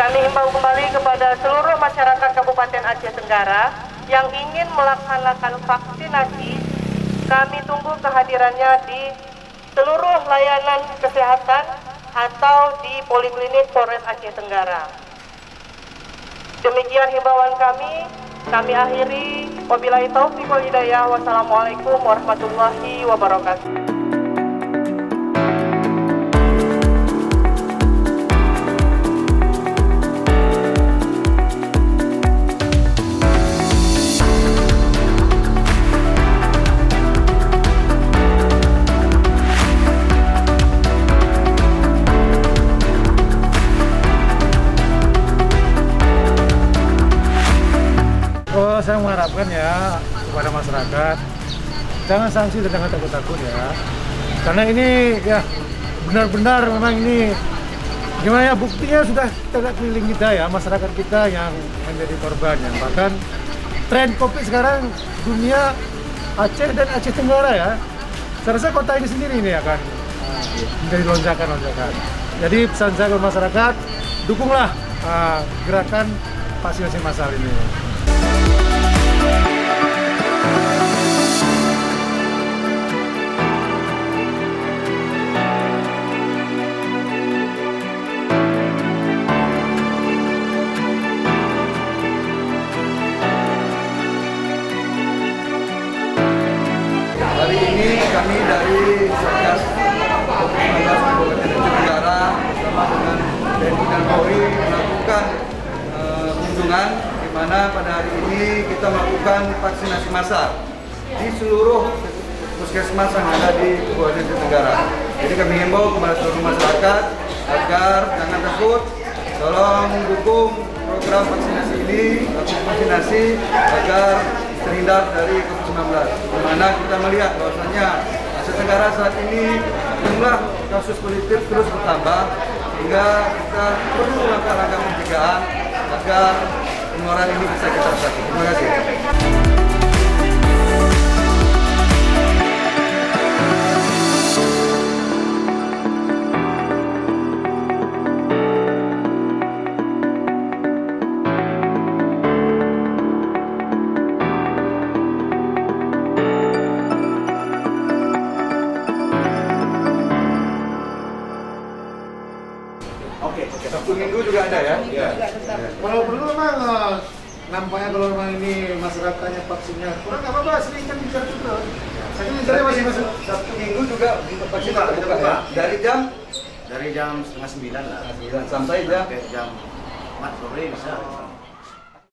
Kami himbau kembali kepada seluruh masyarakat Kabupaten Aceh Tenggara yang ingin melaksanakan vaksinasi. Kami tunggu kehadirannya di seluruh layanan kesehatan atau di Poliklinik Polres Aceh Tenggara. Demikian himbauan kami akhiri. Wabillahi taufiq wal hidayah. Wassalamualaikum warahmatullahi wabarakatuh. Saya mengharapkan ya kepada masyarakat jangan sanksi dan jangan takut-takut ya, karena ini ya benar-benar memang ini gimana ya, buktinya sudah tegak keliling kita ya, masyarakat kita yang menjadi korbannya. Bahkan tren COVID sekarang dunia Aceh dan Aceh Tenggara ya, saya rasa kota ini sendiri ini akan menjadi lonjakan. Jadi pesan saya ke masyarakat, dukunglah gerakan vaksinasi massal ini. Hari ini kami dari Satgas COVID-19 Kabupaten Aceh Tenggara bersama dengan TNI dan Polri melakukan kunjungan di mana pada hari ini kita melakukan vaksinasi massal di seluruh puskesmas yang ada di Kabupaten Aceh Tenggara. Jadi kami himbau kepada seluruh masyarakat agar jangan takut, tolong dukung program vaksinasi ini, vaksinasi agar terhindar dari COVID-19. Di mana kita melihat bahwasanya Aceh Tenggara saat ini jumlah kasus positif terus bertambah, sehingga kita perlu langkah-langkah pencegahan agar penularan ini bisa kita atasi. Terima kasih. Sabtu Minggu juga ada ya? Iya. Kalau perlu memang nampaknya kalau memang ini masyarakatnya vaksinnya kurang, nggak apa-apa, sering kan bicara juga. Saya bicara masih masuk. Sabtu Minggu juga vaksin terbuka ya? Dari jam 9:30 lah. 9 sampai jam 4 sore bisa.